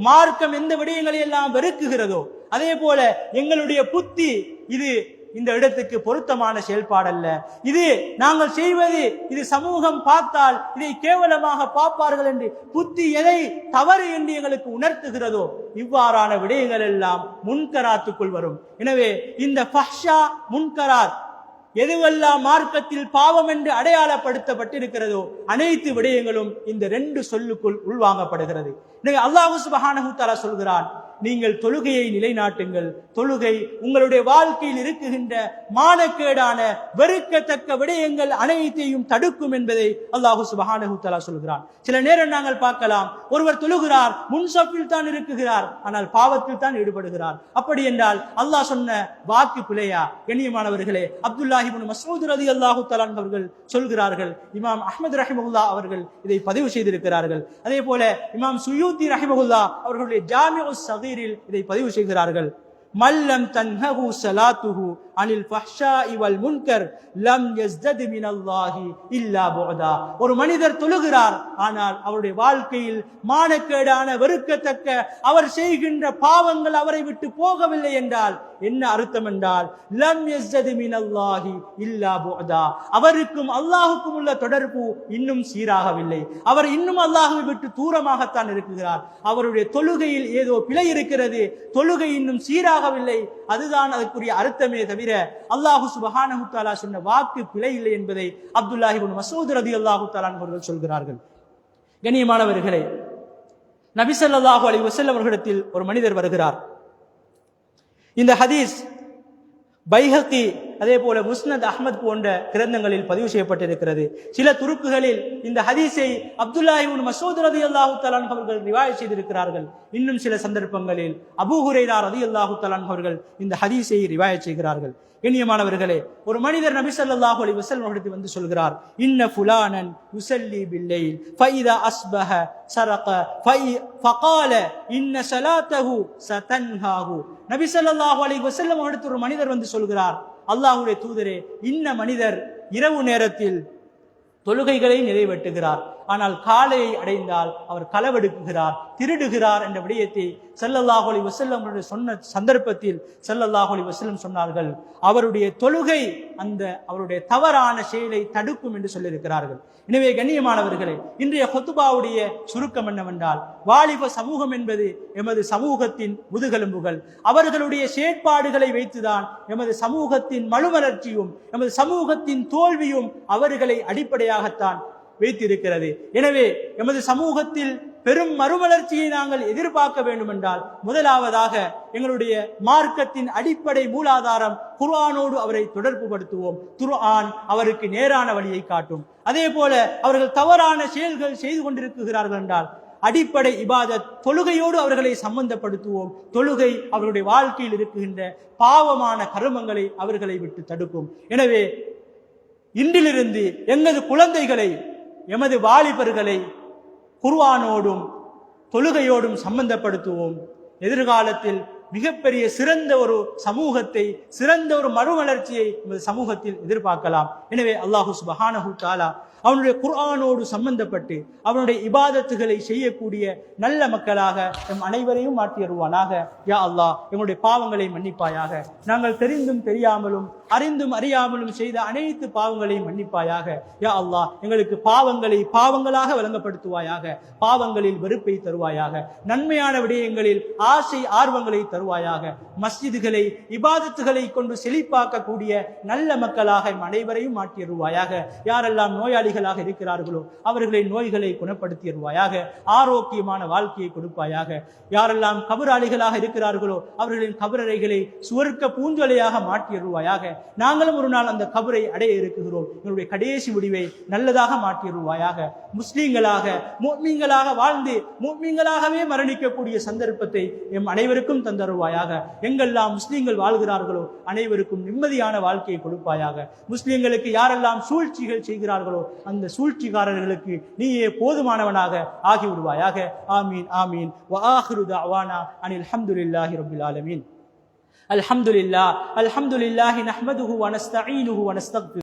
மார்க்கம் எந்த விடயங்களை எல்லாம் வெறுக்குகிறதோ, அதே போல எங்களுடைய புத்தி இது இந்த இடத்துக்கு பொருத்தமான செயல்பாடல்ல, இது நாங்கள் செய்வது இது சமூகம் பார்த்தால் இதை கேவலமாக பார்ப்பார்கள் என்று புத்தி எதை தவறு என்று எங்களுக்கு உணர்த்துகிறதோ இவ்வாறான விடயங்கள் எல்லாம் முன்கராத்துக்குள் வரும். எனவே இந்த ஃபஹ்ஷா முன்கராத் எதுவெல்லாம் மார்க்கத்தில் பாவம் என்று அடையாளப்படுத்தப்பட்டிருக்கிறதோ அனைத்து விடயங்களும் இந்த ரெண்டு சொல்லுக்குள் உள்வாங்கப்படுகிறது. எனவே அல்லாஹ் சுப்ஹானஹு தஆலா சொல்கிறான், நீங்கள் தொழுகையை நிலைநாட்டுங்கள். தொழுகை உங்களுடைய வாழ்க்கையில் இருக்குகின்ற மானக்கேடான வெறுக்கத்தக்க விடயங்கள் அனைத்தையும் தடுக்கும் என்பதை அல்லாஹ் சுப்ஹானஹு தஆலா சொல்கிறான். சில நேரம் நாங்கள் பார்க்கலாம், ஒருவர் தொழுகிறார், முன்சப்பில் தான் இருக்குகிறார், ஆனால் பாவத்தில் தான் ஈடுபடுகிறார். அப்படி என்றால் அல்லாஹ் சொன்ன வாக்கு பிழையா? கண்ணியமானவர்களே, அப்துல்லாஹ் இப்னு மஸ்ஊத் ரலியல்லாஹு தஆலா அவர்கள் சொல்கிறார்கள், இமாம் அஹ்மத் ரஹிமஹுல்லாஹ் அவர்கள் இதை பதிவு செய்திருக்கிறார்கள். அதே போல இமாம் சுயூத்தி ரஹிமஹுல்லாஹ் அவர்களுடைய ஜாமிஉஸ் ஸகீரில் இதை பதிவு செய்கிறார்கள். மல்லம் தன்ஹு ஸலாத்துஹு அனில் ஃபஹ்ஷாஇ வல் முன்கர் லம் யஸ்தத் மினல்லாஹி இல்லா புஅதா. ஒரு மனிதர் தொழுகிறார், ஆனால் அவருடைய வாழ்க்கையில் மானக்கேடான வெறுக்கத்தக்க அவர் செய்கின்ற பாவங்கள் அவரை விட்டு போகவில்லை என்றால் என்ன அர்த்தம் என்றால், லம் யஸ்தத் மினல்லாஹி இல்லா புஅதா, அவருக்கும் அல்லாஹுக்கும் உள்ள தொடர்பு இன்னும் சீராகவில்லை, அவர் இன்னும் அல்லாஹ்வை விட்டு தூரமாகத்தான் இருக்கிறார். அவருடைய தொழுகையில் ஏதோ பிழை இருக்கிறது, தொழுகை இன்னும் சீராகவில்லை, அதுதான் அதற்குரிய அர்த்தமே தவிர அல்லாஹு சுப்ஹானஹு தஆலா சொன்ன வாக்கு பிழை இல்லை என்பதை அப்துல்லாஹ் இப்னு மஸ்ஊத் ரலியல்லாஹு தஆலா அவர்கள் சொல்கிறார்கள். கண்ணியமானவர்களே, நபி ஸல்லல்லாஹு அலைஹி வஸல்லம் அவர்களிடத்தில் ஒரு மனிதர் வருகிறார். இந்த ஹதீஸ் பைஹகி அதே போல முஸ்னத் அஹ்மத் போன்ற கிரந்தங்களில் பதிவு செய்யப்பட்டிருக்கிறது. சில துருக்குகளில் இந்த ஹதீஸை அப்துல்லாஹ் இப்னு மஸ்ஊத் ரலியல்லாஹு தஆலா அவர்கள் ரிவாயத் செய்திருக்கிறார்கள். இன்னும் சில சந்தர்ப்பங்களில் அபூ ஹுரைரா ரலியல்லாஹு தஆலா அவர்கள் இந்த ஹதீஸை ரிவாயத் செய்கிறார்கள். கண்ணியமானவர்களே, ஒரு மனிதர் நபி ஸல்லல்லாஹு அலைஹி வஸல்லம் அவர்களிடம் வந்து சொல்கிறார், இன்ன ஃபுலானன் யுஸல்லி பில்லைல் ஃபஇதா அஸ்பஹ சரக ஃபகால இன்ன ஸலாத்தஹு சதன்ஹாஹு. நபி ஸல்லல்லாஹு அலைஹி வஸல்லம் அவர்களிடம் ஒரு மனிதர் வந்து சொல்கிறார், அல்லாஹ்வுடைய தூதரே, இன்ன மனிதர் இரவு நேரத்தில் தொழுகைகளை நிறைவேற்றுகிறார், ஆனால் காலையை அடைந்தால் அவர் களவெடுக்குகிறார், திருடுகிறார் என்ற விடயத்தை ஸல்லல்லாஹு அலைஹி வஸல்லம் அவர்கள் சொன்ன சந்தர்ப்பத்தில் ஸல்லல்லாஹு அலைஹி வஸல்லம் சொன்னார்கள், அவருடைய தொழுகை அந்த அவருடைய தவறான செயலை தடுக்கும் என்று சொல்லியிருக்கிறார்கள். எனவே கண்ணியமானவர்களே, இன்றைய ஹுத்பாவுடைய சுருக்கம் என்னவென்றால், வாலிப சமூகம் என்பது எமது சமூகத்தின் முதுகெலும்புகள். அவர்களுடைய செயற்பாடுகளை வைத்துதான் எமது சமூகத்தின் மறுமலர்ச்சியும் எமது சமூகத்தின் தோல்வியும் அவர்களை அடிப்படையாகத்தான் வைத்திருக்கிறது. எனவே எமது சமூகத்தில் பெரும் மறுமலர்ச்சியை நாங்கள் எதிர்பார்க்க வேண்டும் என்றால் முதலாவதாக எங்களுடைய மார்க்கத்தின் அடிப்படை மூலாதாரம் குர்ஆனோடு அவரை தொடர்பு படுத்துவோம். குர்ஆன் அவருக்கு நேரான வழியை காட்டும். அதே போல அவர்கள் தவறான செயல்கள் செய்து கொண்டிருக்கிறார்கள் என்றால் அடிப்படை இபாதத் தொழுகையோடு அவர்களை சம்பந்தப்படுத்துவோம். தொழுகை அவர்களுடைய வாழ்க்கையில் இருக்குகின்ற பாவமான கருமங்களை அவர்களை விட்டு தடுக்கும். எனவே இன்றிலிருந்து எமது குழந்தைகளை எமது வாலிபர்களை குர்ஆனோடும் தொழுகையோடும் சம்பந்தப்படுத்துவோம். எதிர்காலத்தில் மிகப்பெரிய சிறந்த ஒரு சமூகத்தை, சிறந்த ஒரு மறுமலர்ச்சியை எமது சமூகத்தில் எதிர்பார்க்கலாம். எனவே அல்லாஹு சுப்ஹானஹு தஆலா அவனுடைய குர்ஆனோடு சம்பந்தப்பட்டு அவனுடைய இபாதத்துகளை செய்யக்கூடிய நல்ல மக்களாக நம் அனைவரையும் மாற்றியருவானாக. யா அல்லாஹ், எங்களுடைய பாவங்களை மன்னிப்பாயாக. நாங்கள் தெரிந்தும் தெரியாமலும் அறிந்தும் அறியாமலும் செய்த அனைத்து பாவங்களையும் மன்னிப்பாயாக. யா அல்லாஹ், எங்களுக்கு பாவங்களை பாவங்களாக விளங்கப்படுத்துவாயாக. பாவங்களில் வெறுப்பை தருவாயாக. நன்மையான விடயங்களில் ஆசை ஆர்வங்களை தருவாயாக. மஸ்ஜிதுகளை இபாதத்துகளை கொண்டு செழிப்பாக்கக்கூடிய நல்ல மக்களாக அனைவரையும் மாற்றியருவாயாக. யாரெல்லாம் நோயாளிகள் நோயாளிகளாக இருக்கிறார்களோ அவர்களின் நோய்களை குணப்படுத்திடுவாயாக, ஆரோக்கியமான வாழ்க்கையை கொடுப்பாயாக. யாரெல்லாம் கபராளிகளாக இருக்கிறார்களோ அவர்களின் கபரறைகளை சுவர்க்க பூஞ்சொலையாக மாற்றிடுவாயாக. நாங்களும் ஒரு நாள் அந்த கபரை அடைய இருக்குகிறோம். எங்களுடைய கடைசி முடிவை நல்லதாக மாற்றிடுவாயாக. முஸ்லீம்களாக முஃமின்களாக வாழ்ந்து முஃமின்களாகவே மரணிக்கக்கூடிய சந்தர்ப்பத்தை எம் அனைவருக்கும் தந்தருவாயாக. எங்கெல்லாம் முஸ்லீம்கள் வாழ்கிறார்களோ அனைவருக்கும் நிம்மதியான வாழ்க்கையை கொடுப்பாயாக. முஸ்லீம்களுக்கு யாரெல்லாம் சூழ்ச்சிகள் செய்கிறார்களோ அந்த சூழ்ச்சிக்காரர்களுக்கு நீயே போதுமானவனாக ஆகிவிடுவாயாக. ஆமீன் ஆமீன். வ ஆகிரு தஅவானா அனில் ஹம்துலில்லாஹி ரப்பில் ஆலமீன். அல்ஹம்துலில்லாஹ் அல்ஹம்துலில்லாஹி நஹ்மதுஹு வ நஸ்தஈனுஹு வ நஸ்தக்ஃபிருஹு